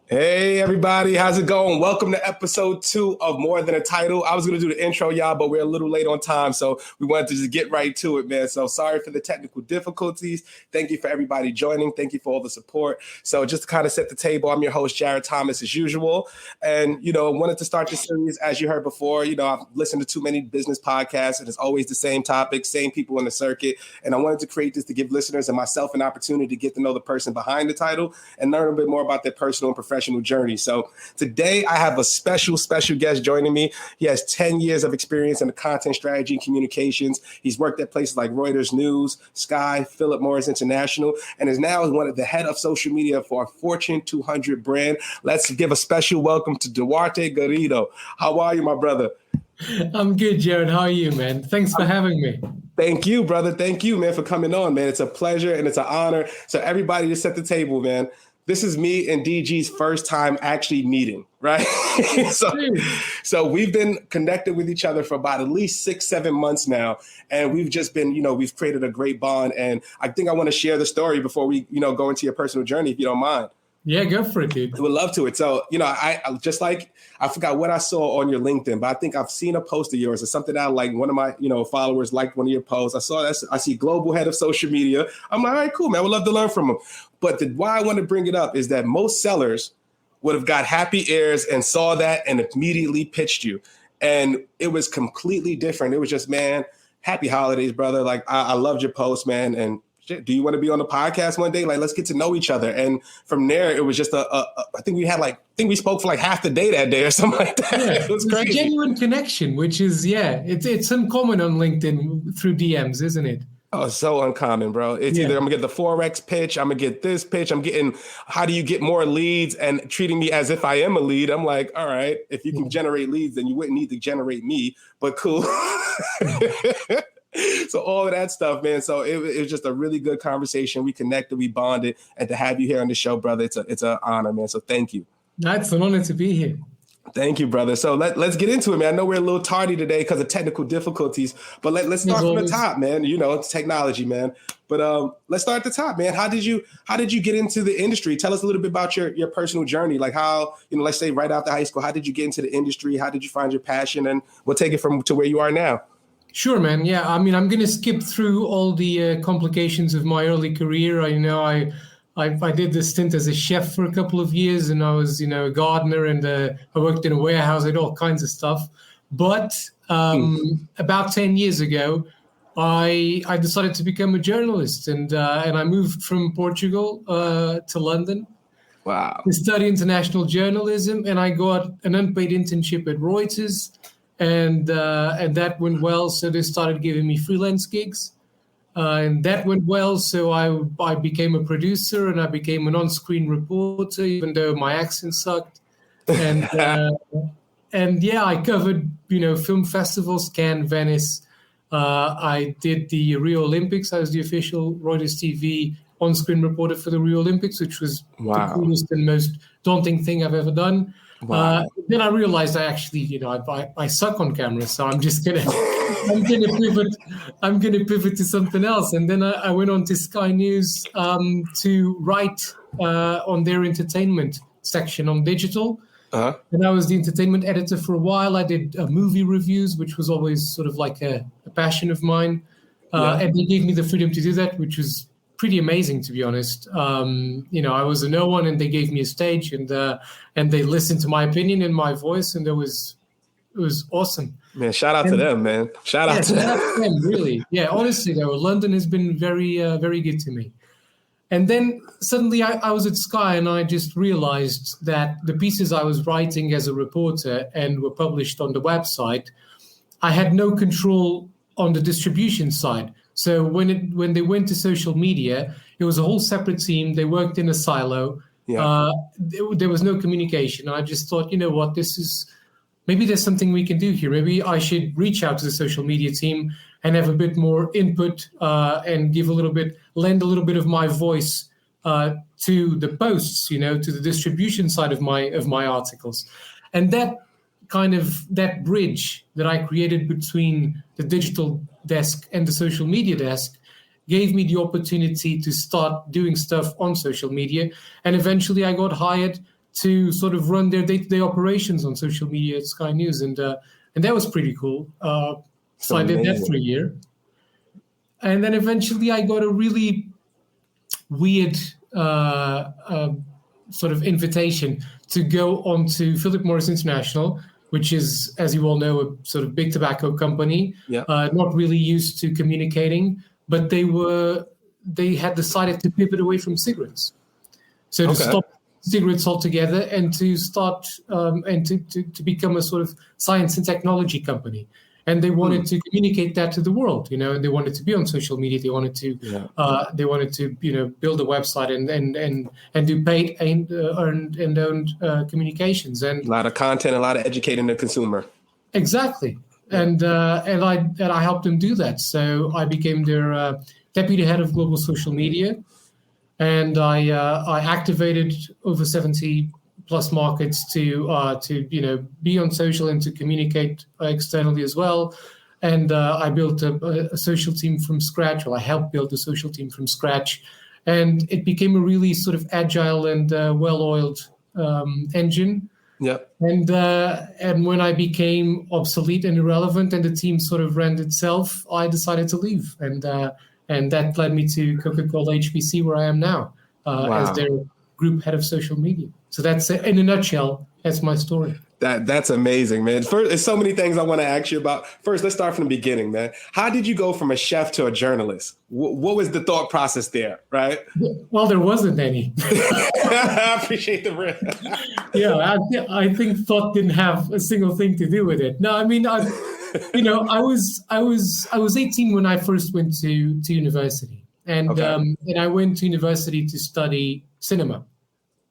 Hey everybody, how's it going? Welcome to episode 2 of More Than a Title. I was going to do the intro, y'all, but we're a little late on time, so we wanted to just get right to it, man. So sorry for the technical difficulties. Thank you for everybody joining. Thank you for all the support. So just to kind of set the table, I'm your host, Jared Thomas, as usual. And, wanted to start this series, as you heard before. I've listened to too many business podcasts, and it's always the same topic, same people in the circuit. And I wanted to create this to give listeners and myself an opportunity to get to know the person behind the title and learn a bit more about their personal and professional journey. So today I have a special guest joining me. He has 10 years of experience in the content strategy and communications. He's worked at places like Reuters News, Sky, Philip Morris International, and is now one of the head of social media for a Fortune 200 brand. Let's give a special welcome to Duarte Garrido. How are you, my brother? I'm good, Jared. How are you, man? Thanks for having me. Thank you, brother. Thank you, man, for coming on, man. It's a pleasure and it's an honor. So everybody just set the table, man. This is me and DG's first time actually meeting, right? so we've been connected with each other for about at least 6-7 months now. And we've just been, we've created a great bond. And I think I want to share the story before we, go into your personal journey, if you don't mind. Yeah, go for it, dude. I would love to. So, I just I forgot what I saw on your LinkedIn, but I think I've seen a post of yours or something that one of my, followers liked one of your posts. I saw that. I see global head of social media. I'm like, all right, cool, man. I would love to learn from him. But why I want to bring it up is that most sellers would have got happy ears and saw that and immediately pitched you. And it was completely different. It was just, man, happy holidays, brother. I loved your post, man. And do you want to be on the podcast one day? Let's get to know each other. And from there, it was just I think we spoke for half the day that day or something like that. Yeah, it was crazy. A genuine connection, which is, it's uncommon on LinkedIn through DMs, isn't it? Oh, so uncommon, bro. It's either I'm going to get the Forex pitch, I'm going to get this pitch, I'm getting, how do you get more leads, and treating me as if I am a lead. I'm like, all right, if you can generate leads, then you wouldn't need to generate me, but cool. So all of that stuff, man. So it was just a really good conversation. We connected, we bonded, and to have you here on the show, brother, it's an honor, man. So thank you. It's an honor to be here. Thank you, brother. So let's get into it, man. I know we're a little tardy today because of technical difficulties, but let's start from the top, man. It's technology, man. But let's start at the top, man. How did you get into the industry? Tell us a little bit about your personal journey. How, let's say right after high school, how did you get into the industry? How did you find your passion? And we'll take it to where you are now. Sure, man. Yeah, I'm going to skip through all the complications of my early career. I did this stint as a chef for a couple of years, and I was, a gardener, and I worked in a warehouse. I did all kinds of stuff. But about 10 years ago, I decided to become a journalist, and I moved from Portugal to London. Wow. To study international journalism, and I got an unpaid internship at Reuters. And that went well, so they started giving me freelance gigs. And that went well, so I became a producer, and I became an on-screen reporter, even though my accent sucked. And I covered, film festivals, Cannes, Venice. I did the Rio Olympics. I was the official Reuters TV on-screen reporter for the Rio Olympics, which was the coolest and most daunting thing I've ever done. Wow. Then I realized I actually, I suck on camera, so I'm just gonna pivot to something else. And then I went on to Sky News to write on their entertainment section on digital. Uh-huh. And I was the entertainment editor for a while. I did movie reviews, which was always sort of like a passion of mine. And they gave me the freedom to do that, which was pretty amazing, to be honest. I was a no one, and they gave me a stage, and they listened to my opinion and my voice, and it was awesome. Man, shout out to them, man. Shout out to them, really. Yeah, honestly, though, London has been very, very good to me. And then suddenly I was at Sky, and I just realized that the pieces I was writing as a reporter and were published on the website, I had no control on the distribution side. So when they went to social media, it was a whole separate team. They worked in a silo. Yeah. There was no communication. I just thought, you know what, maybe there's something we can do here. Maybe I should reach out to the social media team and have a bit more input and lend a little bit of my voice to the posts, to the distribution side of my articles. And that bridge that I created between the digital desk and the social media desk gave me the opportunity to start doing stuff on social media. And eventually I got hired to sort of run their day-to-day operations on social media at Sky News, and that was pretty cool. So I did that for a year, and then eventually I got a really weird sort of invitation to go on to Philip Morris International, which is, as you all know, a sort of big tobacco company, not really used to communicating, but they had decided to pivot away from cigarettes. So to stop cigarettes altogether and to start and to become a sort of science and technology company. And they wanted to communicate that to the world, you know, and they wanted to be on social media. They wanted to, you know, build a website and do paid and owned communications, and a lot of content, a lot of educating the consumer. Exactly, and I helped them do that. So I became their deputy head of global social media, and I activated over 70 plus markets to you know, be on social and to communicate externally as well. And I built a social team from scratch, or I helped build a social team from scratch, and it became a really sort of agile and well-oiled engine. Yep. And when I became obsolete and irrelevant, and the team sort of ran itself, I decided to leave, and that led me to Coca-Cola HBC, where I am now as their group head of social media. So that's, in a nutshell, that's my story. That's amazing, man. First, there's so many things I want to ask you about. First, let's start from the beginning, man. How did you go from a chef to a journalist? What was the thought process there, right? Well, there wasn't any. I appreciate the rip. Yeah, I think thought didn't have a single thing to do with it. No, I mean, I was 18 when I first went to university, and I went to university to study cinema.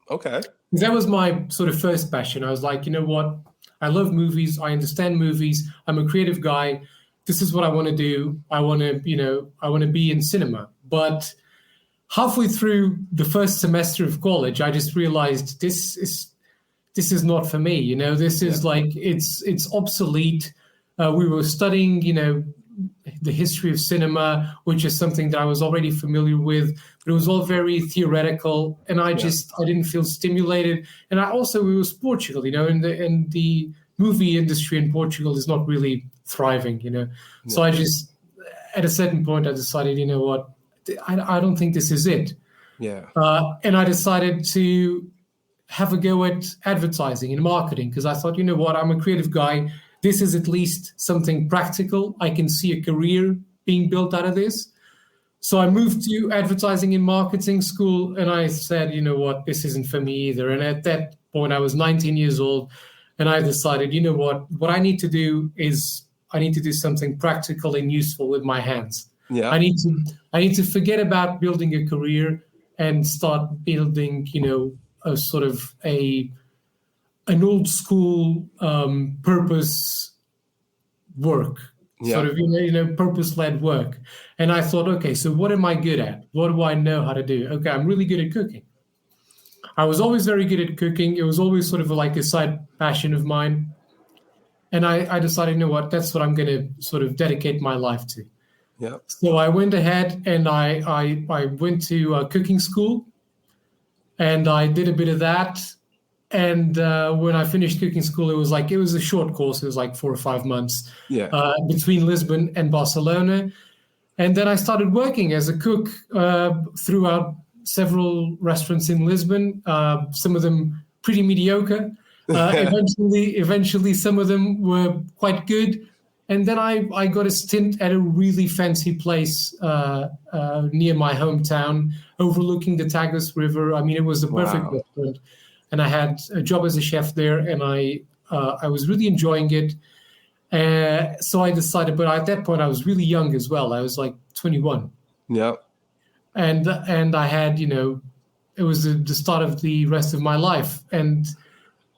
Okay. That was my sort of first passion. I was like, you know what? I love movies. I understand movies. I'm a creative guy. This is what I want to do. I want to be in cinema. But halfway through the first semester of college, I just realized this is not for me. You know, this is like, it's obsolete. We were studying, you know, the history of cinema, which is something that I was already familiar with, but it was all very theoretical, and I didn't feel stimulated. And it was Portugal, you know, and the movie industry in Portugal is not really thriving, you know. Yeah. So I just, at a certain point, I decided, you know what, I don't think this is it. Yeah. And I decided to have a go at advertising and marketing, because I thought, you know what, I'm a creative guy. This is at least something practical. I can see a career being built out of this. So I moved to advertising and marketing school, and I said, you know what, this isn't for me either. And at that point, I was 19 years old, and I decided, you know what I need to do is I need to do something practical and useful with my hands. Yeah. I need to forget about building a career and start building, you know, a sort of an old school purpose work, sort of, you know, purpose-led work. And I thought, okay, so what am I good at? What do I know how to do? Okay, I'm really good at cooking. I was always very good at cooking. It was always sort of like a side passion of mine. And I decided, you know what, that's what I'm going to sort of dedicate my life to. Yeah. So I went ahead and I went to cooking school, and I did a bit of that. And when I finished cooking school, it was a short course. It was like 4 or 5 months between Lisbon and Barcelona. And then I started working as a cook throughout several restaurants in Lisbon, some of them pretty mediocre. Eventually, some of them were quite good. And then I got a stint at a really fancy place near my hometown, overlooking the Tagus River. I mean, it was the perfect restaurant. And I had a job as a chef there, and I was really enjoying it. So I decided, but at that point I was really young as well. I was like 21. Yeah. And I had, you know, it was the start of the rest of my life. And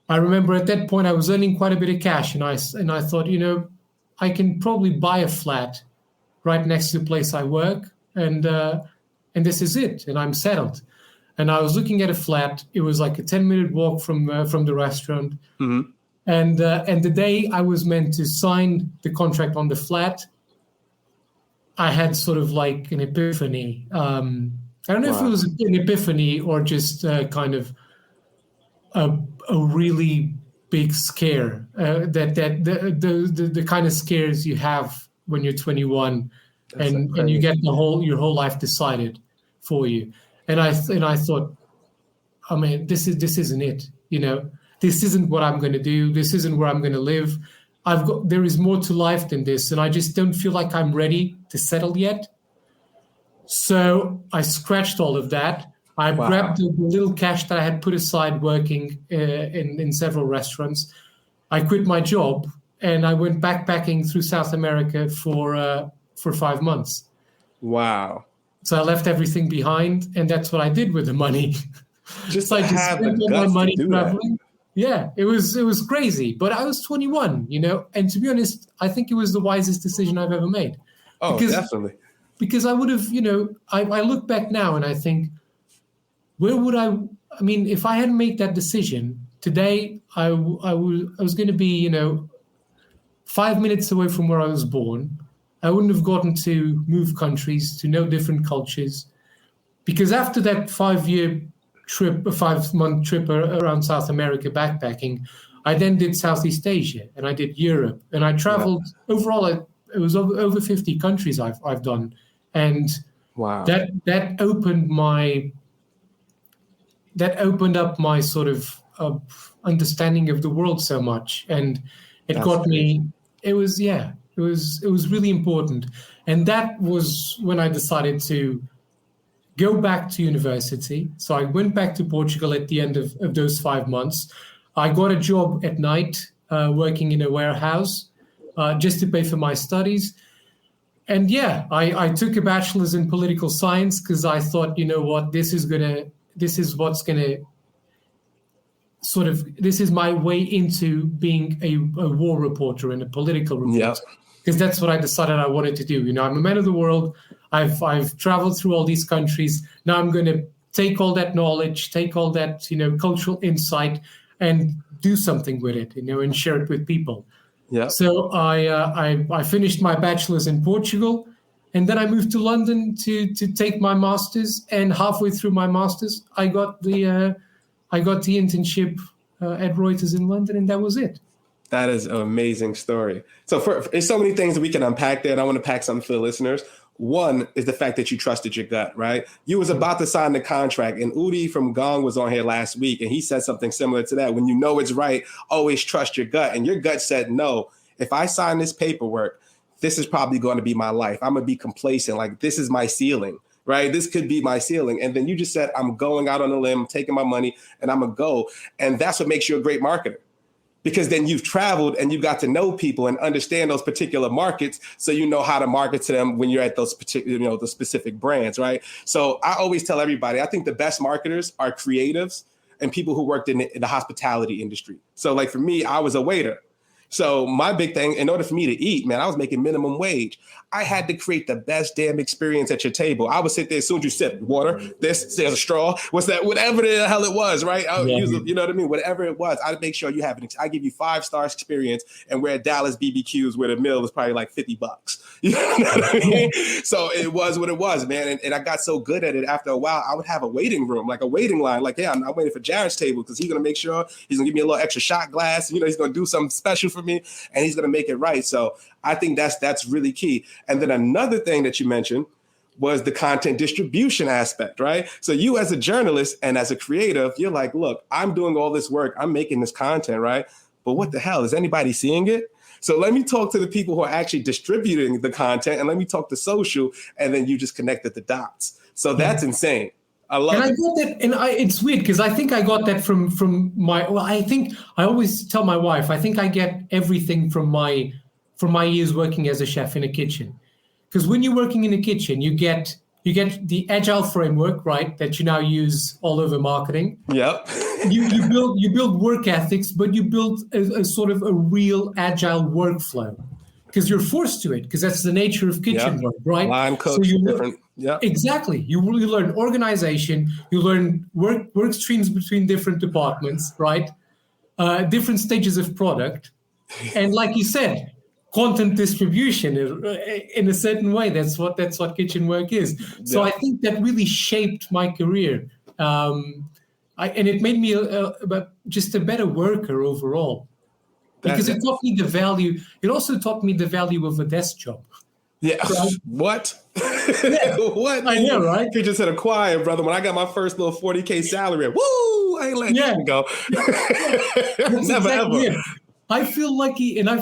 I remember at that point I was earning quite a bit of cash, and I thought, you know, I can probably buy a flat right next to the place I work, and this is it, and I'm settled. And I was looking at a flat. It was like a 10-minute walk from the restaurant. Mm-hmm. And the day I was meant to sign the contract on the flat, I had sort of like an epiphany. I don't know if it was an epiphany or just kind of a really big scare, that the kind of scares you have when you're 21, and you get your whole life decided for you. And I thought, I mean, this isn't it. This isn't what I'm going to do. This isn't where I'm going to live. There is more to life than this, and I just don't feel like I'm ready to settle yet. So I scratched all of that. I grabbed the little cash that I had put aside working in several restaurants. I quit my job and I went backpacking through South America for 5 months. Wow. So I left everything behind, and that's what I did with the money. Just so I just spent all my money traveling. That. Yeah, it was crazy. But I was 21, and to be honest, I think it was the wisest decision I've ever made. Oh, definitely. Because I would have, I look back now and I think, where would I mean, if I hadn't made that decision today, I was going to be, 5 minutes away from where I was born. I wouldn't have gotten to move countries, to know different cultures. Because after that 5-month trip around South America backpacking, I then did Southeast Asia and I did Europe, and I traveled overall. It was over 50 countries I've done, and that opened up my sort of understanding of the world so much, and it got me. It was really important, and that was when I decided to go back to university. So I went back to Portugal at the end of those 5 months. I got a job at night working in a warehouse just to pay for my studies. And I took a bachelor's in political science because I thought, this is my way into being a war reporter and a political reporter. Because that's what I decided I wanted to do. I'm a man of the world. I've traveled through all these countries. Now I'm going to take all that knowledge, take all that, cultural insight and do something with it, and share it with people. Yeah. So I finished my bachelor's in Portugal, and then I moved to London to take my master's. And halfway through my master's, I got the internship at Reuters in London, and that was it. That is an amazing story. So there's so many things that we can unpack there, and I want to pack something for the listeners. One is the fact that you trusted your gut, right? You was about to sign the contract, and Udi from Gong was on here last week, and he said something similar to that. When you know it's right, always trust your gut. And your gut said, no, if I sign this paperwork, this is probably going to be my life. I'm going to be complacent. Like, this is my ceiling, right? This could be my ceiling. And then you just said, I'm going out on a limb, taking my money, and I'm going to go. And that's what makes you a great marketer. Because then you've traveled and you got to know people and understand those particular markets, so you know how to market to them when you're at those particular, the specific brands, right? So I always tell everybody, I think the best marketers are creatives and people who worked in the hospitality industry. So like for me, I was a waiter. So my big thing, in order for me to eat, man, I was making minimum wage. I had to create the best damn experience at your table. I would sit there as soon as you sip water, there's a straw, what's that, whatever the hell it was, right? I would use it, you know what I mean? Whatever it was, I'd make sure you have I give you 5-star experience, and we're at Dallas BBQs where the meal is probably like $50. You know what I mean? So it was what it was, man. And I got so good at it after a while, I would have a waiting room, like a waiting line. Like, I'm waiting for Jared's table because he's going to make sure he's going to give me a little extra shot glass. He's going to do something special for me, and he's going to make it right. So I think that's really key. And then another thing that you mentioned was the content distribution aspect, right? So you as a journalist and as a creative, you're like, look, I'm doing all this work. I'm making this content, right? But what the hell? Is anybody seeing it? So let me talk to the people who are actually distributing the content, and let me talk to social, and then you just connected the dots. So that's insane. I love it. I got that, and it's weird because I think I got that from my. Well, I think I always tell my wife, I think I get everything from my years working as a chef in a kitchen. Because when you're working in a kitchen, you get the agile framework, right, that you now use all over marketing. Yep. you build work ethics, but you build a sort of a real agile workflow because you're forced to it, because that's the nature of kitchen work, right? Line coach, so different. Yeah. Exactly. You really learn organization. You learn work streams between different departments, right? Different stages of product, and like you said, content distribution in a certain way. That's what kitchen work is. So I think that really shaped my career. And it made me just a better worker overall, because it taught me the value. It also taught me the value of a desk job. Yeah. Right? What? Yeah. What? I know, right? You just said a choir, brother. When I got my first little 40K salary, woo! I ain't letting you go. Never ever. It. I feel lucky, and I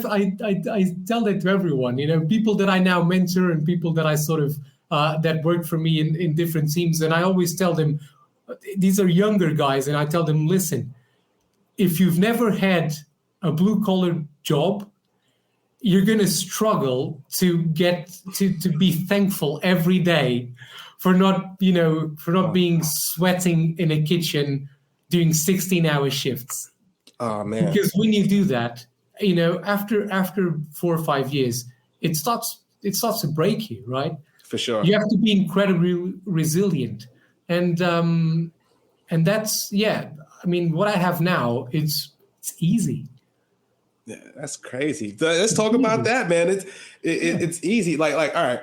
tell that to everyone. People that I now mentor and people that I sort of that work for me in different teams, and I always tell them, these are younger guys, and I tell them, listen, if you've never had a blue-collar job, you're going to struggle to get to be thankful every day for not being sweating in a kitchen doing 16-hour shifts. Oh man. Because when you do that, after 4 or 5 years, it starts to break you, right? For sure. You have to be incredibly resilient. And that's, I mean, what I have now, it's easy. Yeah, that's crazy. Let's talk about that, man. It's easy. Like, all right.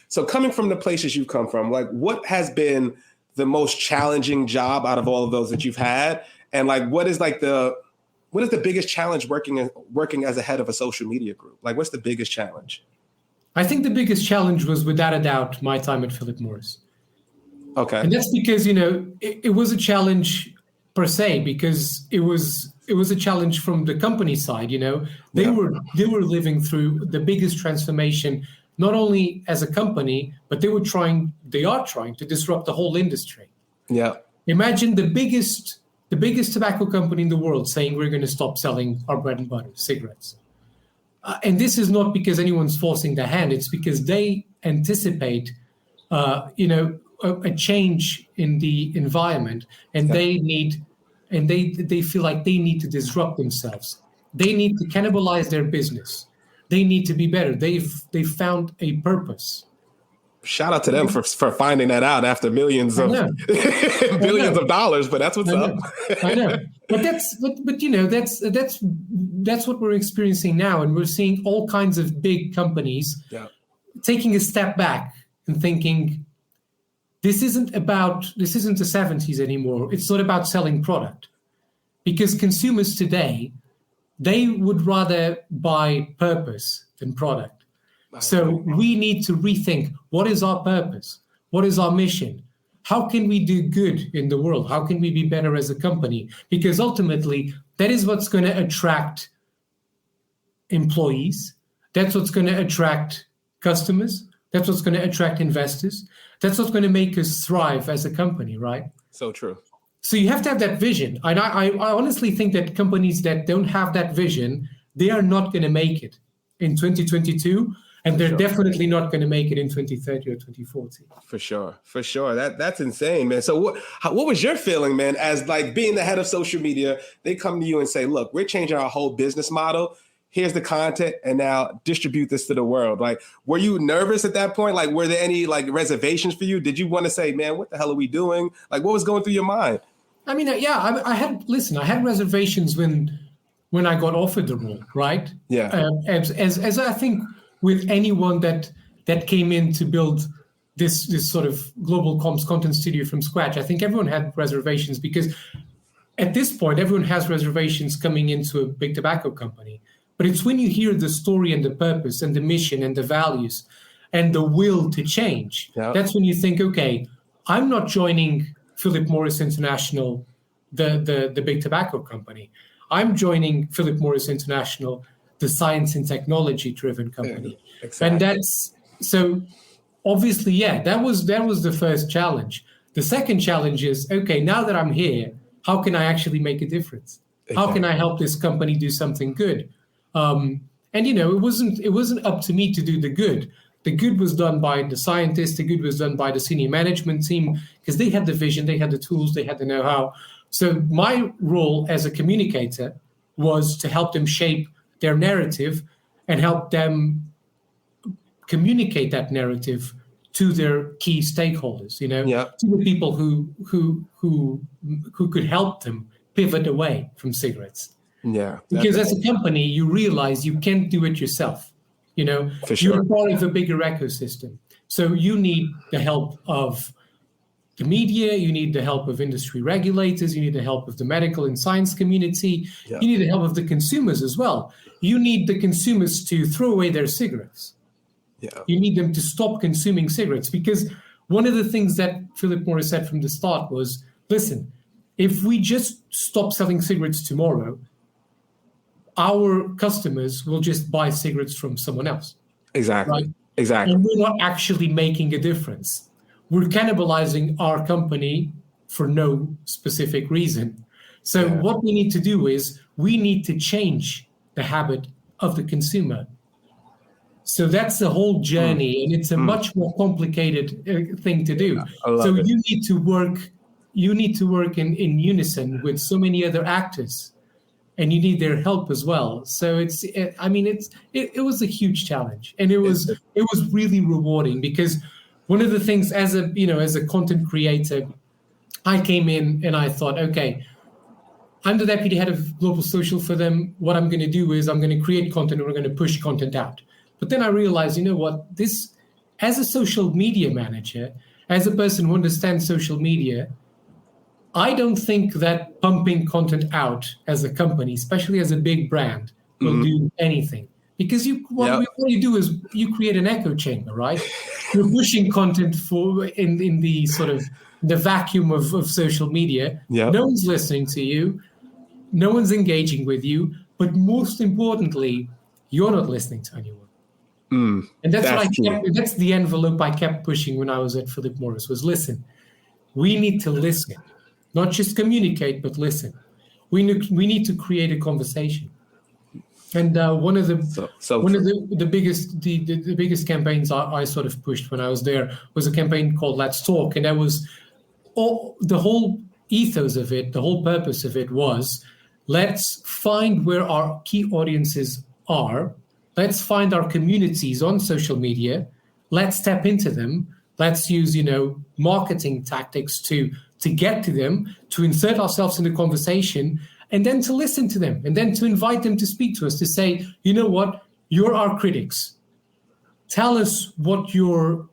So coming from the places you've come from, like, what has been the most challenging job out of all of those that you've had? And like, what is the biggest challenge working as a head of a social media group? Like, what's the biggest challenge? I think the biggest challenge was, without a doubt, my time at Philip Morris. Okay. And that's because, it was a challenge per se, because it was a challenge from the company side. They were living through the biggest transformation, not only as a company, but they are trying to disrupt the whole industry. Yeah. Imagine the biggest tobacco company in the world saying we're going to stop selling our bread and butter, cigarettes. And this is not because anyone's forcing their hand. It's because they anticipate, a change in the environment, and they feel like they need to disrupt themselves. They need to cannibalize their business. They need to be better. They've found a purpose. Shout out to them for finding that out after millions of billions of dollars, but that's what's up. I know. But that's what we're experiencing now, and we're seeing all kinds of big companies taking a step back and thinking, this isn't the 70s anymore. It's not about selling product. Because consumers today, they would rather buy purpose than product. So we need to rethink, what is our purpose? What is our mission? How can we do good in the world? How can we be better as a company? Because ultimately, that is what's going to attract employees. That's what's going to attract customers. That's what's going to attract investors. That's what's going to make us thrive as a company, right? So true. So you have to have that vision. And I honestly think that companies that don't have that vision, they are not going to make it in 2022. And they're definitely not going to make it in 2030 or 2040. For sure. That's insane, man. So what was your feeling, man, as like being the head of social media? They come to you and say, look, we're changing our whole business model. Here's the content, and now distribute this to the world. Like, were you nervous at that point? Like, were there any like reservations for you? Did you want to say, man, what the hell are we doing? Like, what was going through your mind? I mean, I had reservations when I got offered the role, right? Yeah. As I think with anyone that came in to build this sort of global comms content studio from scratch, I think everyone had reservations, because at this point, everyone has reservations coming into a big tobacco company. But it's when you hear the story and the purpose and the mission and the values and the will to change, that's when you think, okay, I'm not joining Philip Morris International, the big tobacco company. I'm joining Philip Morris International, the science and technology driven company. Yeah, exactly. And that's so obviously, that was the first challenge. The second challenge is, okay, now that I'm here, how can I actually make a difference? Exactly. How can I help this company do something good? And it wasn't up to me to do the good. The good was done by the scientists. The good was done by the senior management team, because they had the vision, they had the tools, they had the know-how. So my role as a communicator was to help them shape their narrative and help them communicate that narrative to their key stakeholders, to the people who could help them pivot away from cigarettes. Yeah. Because as a company, you realize you can't do it yourself. For sure. You're part of a bigger ecosystem. So you need the help of the media, you need the help of industry regulators, you need the help of the medical and science community, you need the help of the consumers as well. You need the consumers to throw away their cigarettes. You need them to stop consuming cigarettes, because one of the things that Philip Morris said from the start was, listen, if we just stop selling cigarettes tomorrow, our customers will just buy cigarettes from someone else. Exactly. Right? Exactly. And we're not actually making a difference. We're cannibalizing our company for no specific reason. So what we need to do is we need to change the habit of the consumer. So that's the whole journey, and it's a much more complicated thing to do. So you need to work. You need to work in unison with so many other actors, and you need their help as well. So it was a huge challenge, and it was really rewarding, because one of the things as a content creator, I came in and I thought, okay, I'm the deputy head of global social for them. What I'm going to do is I'm going to create content, and we're going to push content out. But then I realized, you know what, this, as a social media manager, as a person who understands social media, I don't think that pumping content out as a company, especially as a big brand, will do anything. Because what you do is you create an echo chamber, right? You're pushing content in the sort of the vacuum of social media. No one's listening to you. No one's engaging with you. But most importantly, you're not listening to anyone. And that's the envelope I kept pushing when I was at Philip Morris, was listen, we need to listen, not just communicate, but listen. We need to create a conversation. And one of the biggest campaigns I sort of pushed when I was there was a campaign called Let's Talk. And that was the whole ethos of it, the whole purpose of it was, let's find where our key audiences are. Let's find our communities on social media. Let's tap into them. Let's use, marketing tactics to get to them, to insert ourselves in the conversation, and then to listen to them, and then to invite them to speak to us, to say, you know what, you're our critics. Tell us what your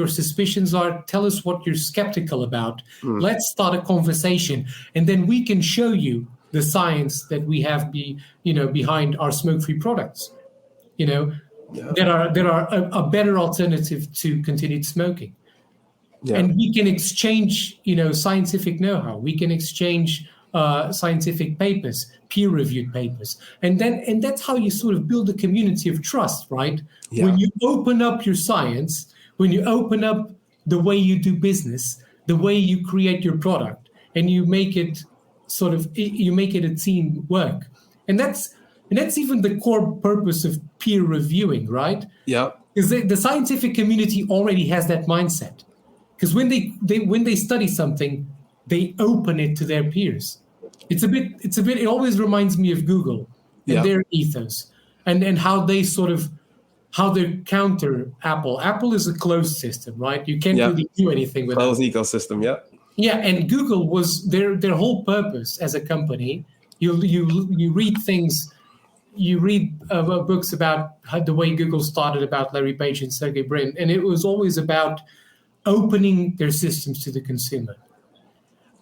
suspicions are. Tell us what you're skeptical about. Let's start a conversation, and then we can show you the science that we have behind our smoke-free products, that are a better alternative to continued smoking. And we can exchange, scientific know-how. We can exchange scientific papers, peer-reviewed papers. And that's how you sort of build a community of trust, right? When you open up your science, when you open up the way you do business, the way you create your product, and you make it a team work. And that's even the core purpose of peer reviewing, right? Is the scientific community already has that mindset. Because when they study something, they open it to their peers. It always reminds me of Google and their ethos, and how they counter Apple. Apple is a closed system, right? You can't really do anything with closed ecosystem. Yeah, and Google was their whole purpose as a company. You read things, you read books about the way Google started, about Larry Page and Sergey Brin, and it was always about opening their systems to the consumer,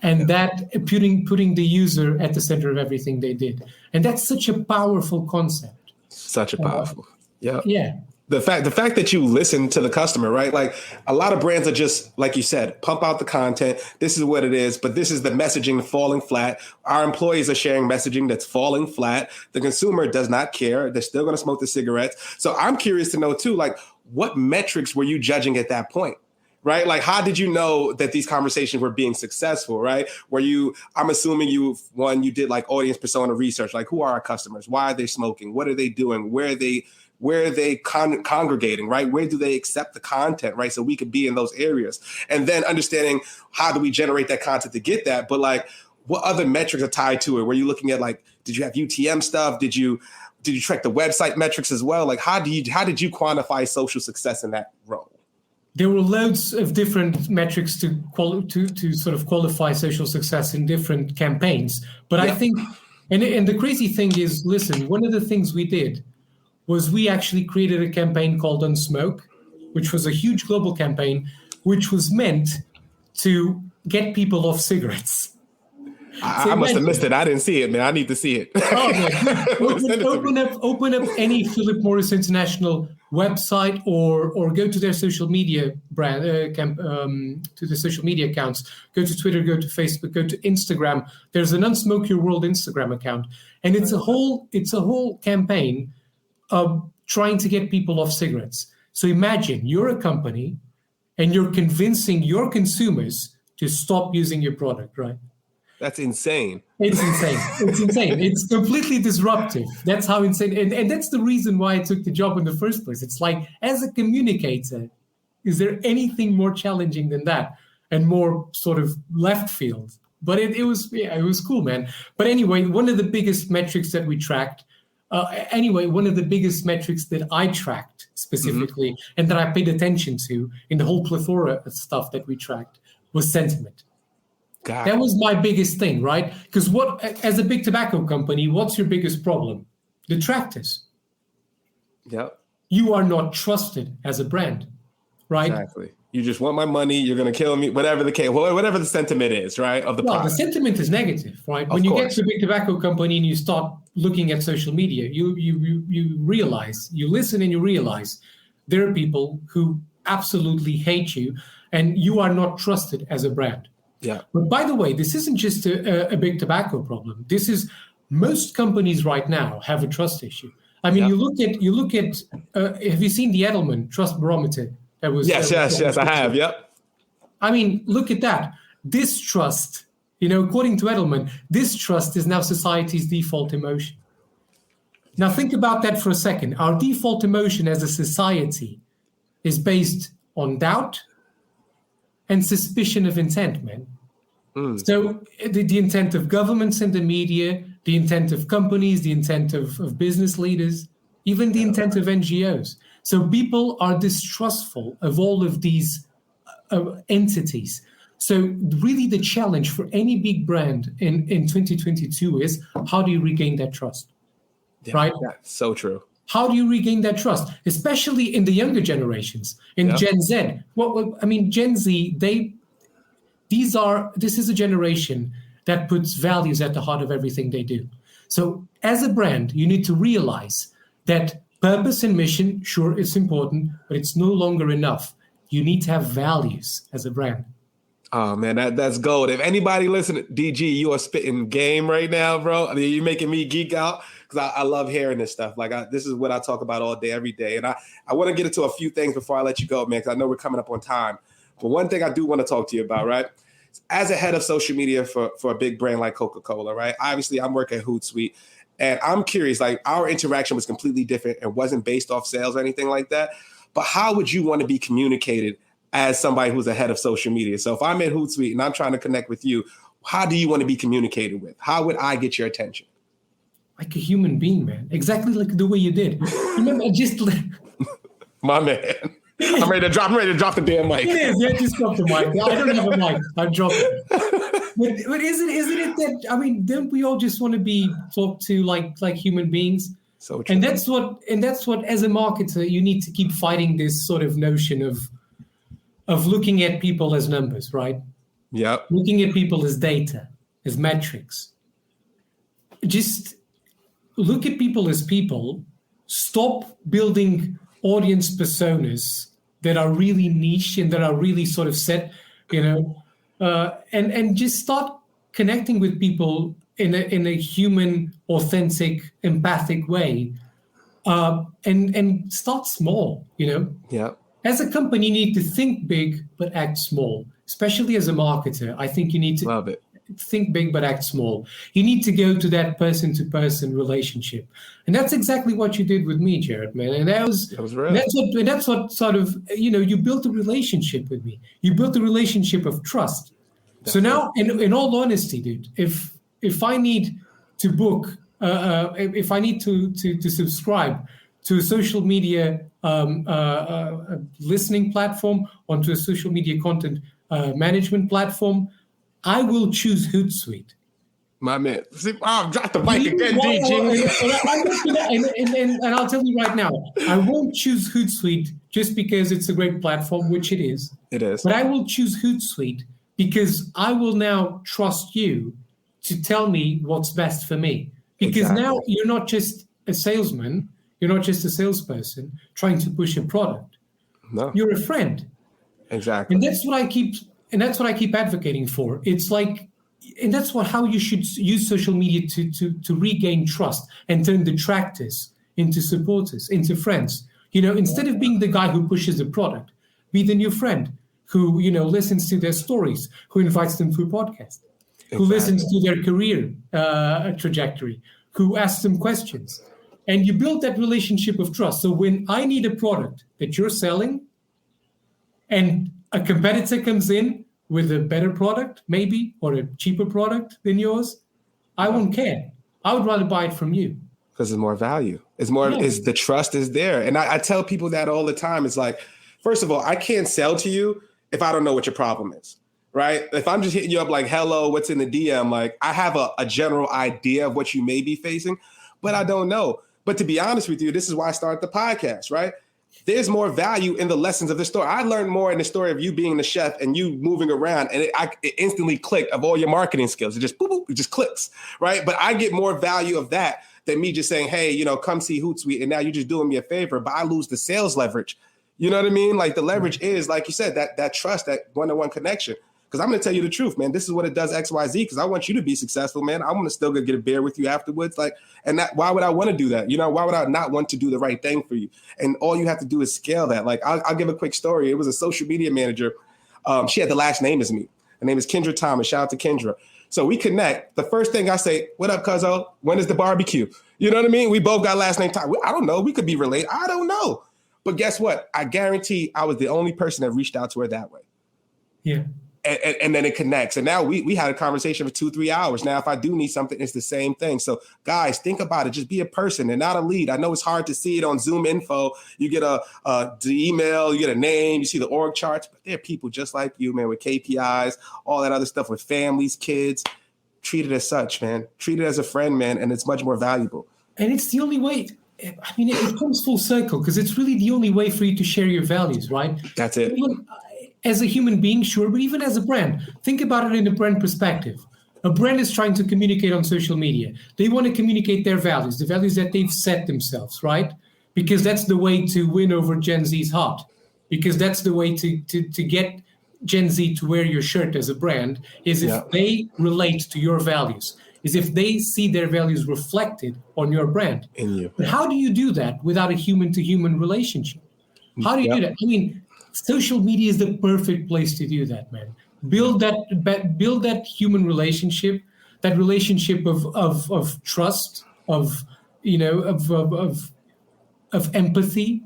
and that putting the user at the center of everything they did. And that's such a powerful concept. Such a powerful, The fact that you listen to the customer, right? Like, a lot of brands are just, like you said, pump out the content. This is what it is, but this is the messaging falling flat. Our employees are sharing messaging that's falling flat. The consumer does not care. They're still going to smoke the cigarettes. So I'm curious to know too, like, what metrics were you judging at that point? Right? Like, how did you know that these conversations were being successful, right? I'm assuming you did like audience persona research, like, who are our customers? Why are they smoking? What are they doing? Where are they congregating, right? Where do they accept the content, right? So we could be in those areas. And then understanding, how do we generate that content to get that? But like, what other metrics are tied to it? Were you looking at, like, did you have UTM stuff? Did you track the website metrics as well? Like, how did you quantify social success in that role? There were loads of different metrics to sort of qualify social success in different campaigns. But I think, and the crazy thing is, listen, one of the things we did was we actually created a campaign called Unsmoke, which was a huge global campaign which was meant to get people off cigarettes. I must have missed it. I didn't see it, man. I need to see it. Oh, man. Open up any Philip Morris International website or go to their social media to the social media accounts. Go to Twitter, go to Facebook, go to Instagram. There's an Unsmoke Your World Instagram account, and it's a whole campaign of trying to get people off cigarettes. So imagine you're a company and you're convincing your consumers to stop using your product, right? That's insane. It's insane. It's insane. It's completely disruptive. That's how insane. And that's the reason why I took the job in the first place. It's like, as a communicator, is there anything more challenging than that and more sort of left field? But it was cool, man. But anyway, one of the biggest metrics that we tracked, one of the biggest metrics that I tracked specifically and that I paid attention to in the whole plethora of stuff that we tracked was sentiment. God. That was my biggest thing, right? Because as a big tobacco company, what's your biggest problem? Detractors. Yep. You are not trusted as a brand, right? Exactly. You just want my money. You're going to kill me. Whatever the case, whatever the sentiment is, right? Of the product. The sentiment is negative, right? When you get to a big tobacco company and you start looking at social media, you realize, you listen and you realize there are people who absolutely hate you, and you are not trusted as a brand. Yeah. But by the way, this isn't just a big tobacco problem. This is most companies right now have a trust issue. I mean, you look at. Have you seen the Edelman Trust Barometer? Yes, I have. Yep. I mean, look at that. Distrust. According to Edelman, distrust is now society's default emotion. Now think about that for a second. Our default emotion as a society is based on doubt and suspicion of intent, man. So the intent of governments and the media, the intent of companies, the intent of business leaders, even the intent of NGOs. So people are distrustful of all of these entities. So really the challenge for any big brand in 2022 is, how do you regain that trust? Yeah, right? That's so true. How do you regain that trust, especially in the younger generations, in Gen Z? Gen Z, this is a generation that puts values at the heart of everything they do. So as a brand, you need to realize that purpose and mission, sure, it's important, but it's no longer enough. You need to have values as a brand. Oh, man, that's gold. If anybody listening, DG, you are spitting game right now, bro. I mean, you're making me geek out because I love hearing this stuff. This is what I talk about all day, every day. And I want to get into a few things before I let you go, man, because I know we're coming up on time. But one thing I do want to talk to you about, right? As a head of social media for a big brand like Coca-Cola, right? Obviously, I'm working at Hootsuite. And I'm curious, our interaction was completely different and wasn't based off sales or anything like that. But how would you want to be communicated as somebody who's a head of social media? So if I'm at Hootsuite and I'm trying to connect with you, how do you want to be communicated with? How would I get your attention? Like a human being, man. Exactly like the way you did. Remember, my man. I'm ready to drop the damn mic. It is. Yeah, just drop the mic. I don't have a mic. I've dropped it. But isn't it that, don't we all just want to be talked to like human beings? So true. And that's what as a marketer you need to keep fighting this sort of notion of looking at people as numbers, right? Yeah. Looking at people as data, as metrics. Just look at people as people. Stop building audience personas that are really niche and that are really sort of set, and just start connecting with people in a human, authentic, empathic way, and start small. Yeah. As a company, you need to think big but act small. Especially as a marketer, I think you need to love it. Think big but act small. You need to go to that person-to-person relationship, and that's exactly what you did with me, Jared, man. And that was real. That's what sort of you built a relationship with me. You built a relationship of trust. That's so now, in all honesty, dude, if I need to book, if I need to subscribe to a social media listening platform, onto a social media content management platform, I will choose Hootsuite. My man. See, drop the mic again, DG. And I'll tell you right now, I won't choose Hootsuite just because it's a great platform, which it is. It is. But I will choose Hootsuite because I will now trust you to tell me what's best for me. Because now you're not just a salesman, you're not just a salesperson trying to push a product. No. You're a friend. Exactly. And that's what I keep advocating for. It's like, and that's how you should use social media to regain trust and turn detractors into supporters, into friends. Instead of being the guy who pushes the product, be the new friend who, listens to their stories, who invites them to a podcast, who listens to their career trajectory, who asks them questions. And you build that relationship of trust. So when I need a product that you're selling and a competitor comes in with a better product, maybe, or a cheaper product than yours, I won't care. I would rather buy it from you. Because there's more value. Is the trust is there. And I tell people that all the time. It's like, first of all, I can't sell to you if I don't know what your problem is, right? If I'm just hitting you up like, hello, what's in the DM? Like, I have a general idea of what you may be facing, but I don't know. But to be honest with you, this is why I started the podcast, right? There's more value in the lessons of the story. I learned more in the story of you being the chef and you moving around, and it instantly clicked of all your marketing skills. It just boop, boop, it just clicks, right? But I get more value of that than me just saying, hey, come see Hootsuite, and now you're just doing me a favor, but I lose the sales leverage. You know what I mean? Like the leverage is, like you said, that trust, that one-to-one connection. Because I'm going to tell you the truth, man. This is what it does, X, Y, Z, because I want you to be successful, man. I want to still go get a beer with you afterwards. Why would I want to do that? Why would I not want to do the right thing for you? And all you have to do is scale that. Like, I'll give a quick story. It was a social media manager. She had the last name as me. Her name is Kendra Thomas. Shout out to Kendra. So we connect. The first thing I say, what up, cuzzo? When is the barbecue? You know what I mean? We both got last name time. I don't know. We could be related. I don't know. But guess what? I guarantee I was the only person that reached out to her that way. Yeah. And then it connects. And now we had a conversation for 2-3 hours. Now, if I do need something, it's the same thing. So guys, think about it. Just be a person and not a lead. I know it's hard to see it on Zoom info. You get the email, you get a name, you see the org charts, but there are people just like you, man, with KPIs, all that other stuff with families, kids. Treat it as such, man. Treat it as a friend, man. And it's much more valuable. And it's the only way. I mean, it comes full circle because it's really the only way for you to share your values, right? That's it. As a human being, sure, but even as a brand, think about it in a brand perspective. A brand is trying to communicate on social media. They want to communicate their values, the values that they've set themselves, right? Because that's the way to win over Gen Z's heart. Because that's the way to get Gen Z to wear your shirt as a brand, is if they relate to your values, is if they see their values reflected on your brand. In you. But how do you do that without a human-to-human relationship? How do you do that? I mean, social media is the perfect place to do that, man. Build that human relationship, that relationship of trust, of empathy,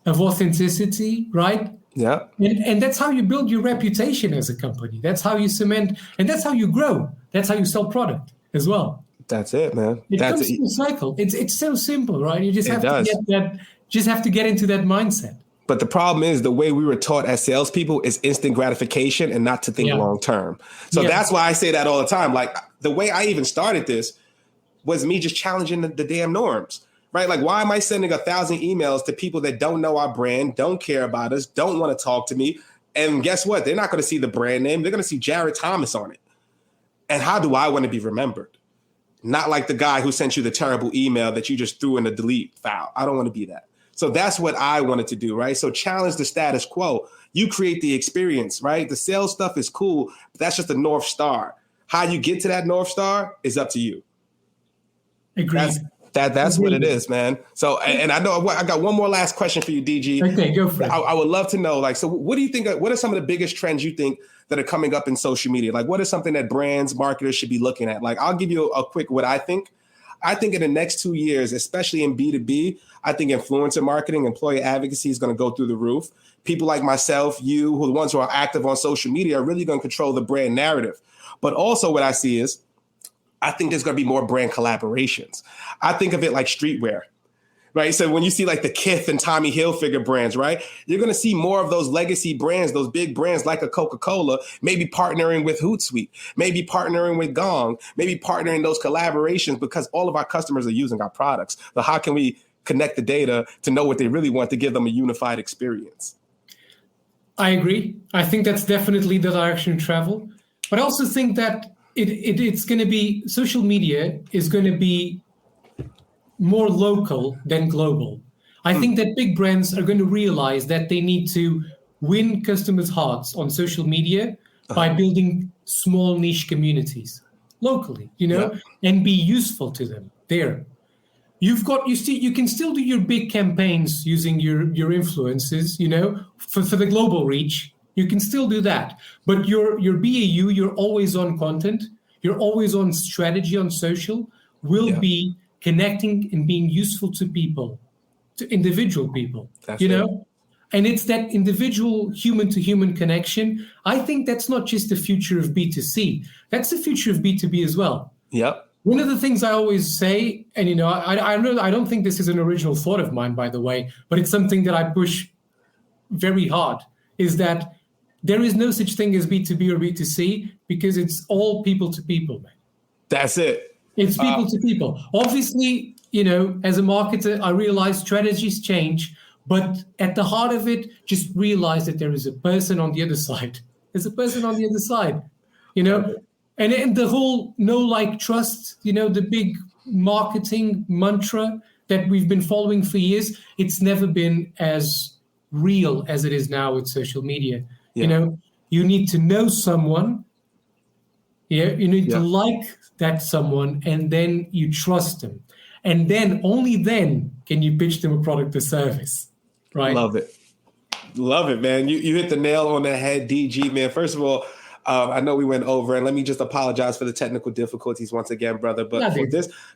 of authenticity, right? Yeah. And that's how you build your reputation as a company. That's how you cement, and that's how you grow. That's how you sell product as well. That's it, man. It comes to a cycle. It's so simple, right? You just have to get that. Just have to get into that mindset. But the problem is the way we were taught as salespeople is instant gratification and not to think long term. So that's why I say that all the time. Like the way I even started this was me just challenging the damn norms, right? Like, why am I sending 1,000 emails to people that don't know our brand, don't care about us, don't want to talk to me? And guess what? They're not going to see the brand name. They're going to see Jared Thomas on it. And how do I want to be remembered? Not like the guy who sent you the terrible email that you just threw in the delete file. I don't want to be that. So that's what I wanted to do, right? So challenge the status quo. You create the experience, right? The sales stuff is cool, but that's just a North Star. How you get to that North Star is up to you. Agreed. That's what it is, man. So, and I know I got one more last question for you, DG. Okay, go for it. I would love to know, like, so what do you think, what are some of the biggest trends you think that are coming up in social media? Like, what is something that brands, marketers should be looking at? Like, I'll give you a quick what I think. I think in the next 2 years, especially in B2B, I think influencer marketing, employee advocacy is going to go through the roof. People like myself, you, who are the ones who are active on social media, are really going to control the brand narrative. But also what I see is, I think there's going to be more brand collaborations. I think of it like streetwear, right? So when you see like the Kith and Tommy Hilfiger brands, right? You're going to see more of those legacy brands, those big brands like a Coca-Cola, maybe partnering with Hootsuite, maybe partnering with Gong, maybe partnering those collaborations because all of our customers are using our products. So how can we connect the data to know what they really want to give them a unified experience. I agree. I think that's definitely the direction of travel. But I also think that it's going to be, social media is going to be more local than global. I think that big brands are going to realize that they need to win customers' hearts on social media by building small niche communities locally, and be useful to them there. You can still do your big campaigns using your influences, for the global reach. You can still do that. But your BAU, your always on content, your always on strategy on social will be connecting and being useful to people, to individual people, That's it. And it's that individual human-to-human connection. I think that's not just the future of B2C. That's the future of B2B as well. Yep. One of the things I always say, and I don't think this is an original thought of mine, by the way, but it's something that I push very hard, is that there is no such thing as B2B or B2C because it's all people to people, man. That's it. It's people to people. Obviously, as a marketer, I realize strategies change, but at the heart of it, just realize that there is a person on the other side. There's a person on the other side, And the whole know, like, trust, the big marketing mantra that we've been following for years, it's never been as real as it is now with social media. Yeah. You need to know someone. Yeah, you need to like that someone, and then you trust them. And then, only then, can you pitch them a product or service, right? Love it. Love it, man. You hit the nail on the head, DG, man. First of all, I know we went over, and let me just apologize for the technical difficulties once again, brother. But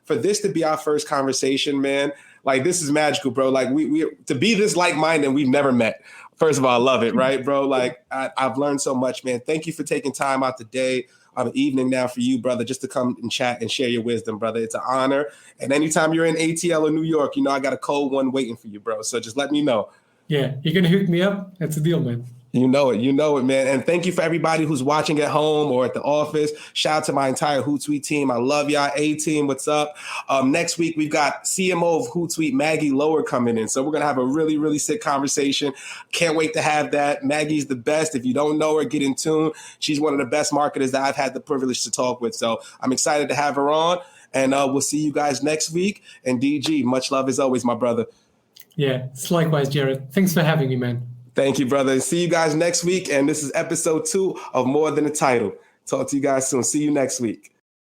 for this to be our first conversation, man, like, this is magical, bro. Like, we to be this like-minded, we've never met. First of all, I love it, right, bro? Like, I've learned so much, man. Thank you for taking time out today, evening now for you, brother, just to come and chat and share your wisdom, brother. It's an honor. And anytime you're in ATL or New York, I got a cold one waiting for you, bro. So just let me know. Yeah, you're going to hook me up? That's the deal, man. You know it, man. And thank you for everybody who's watching at home or at the office. Shout out to my entire Hootsuite team. I love y'all. A-team, what's up? Next week, we've got CMO of Hootsuite, Maggie Lower, coming in. So we're going to have a really, really sick conversation. Can't wait to have that. Maggie's the best. If you don't know her, get in tune. She's one of the best marketers that I've had the privilege to talk with. So I'm excited to have her on. And we'll see you guys next week. And DG, much love as always, my brother. Yeah, it's likewise, Jared. Thanks for having me, man. Thank you, brother. See you guys next week. And this is episode 2 of More Than a Title. Talk to you guys soon. See you next week.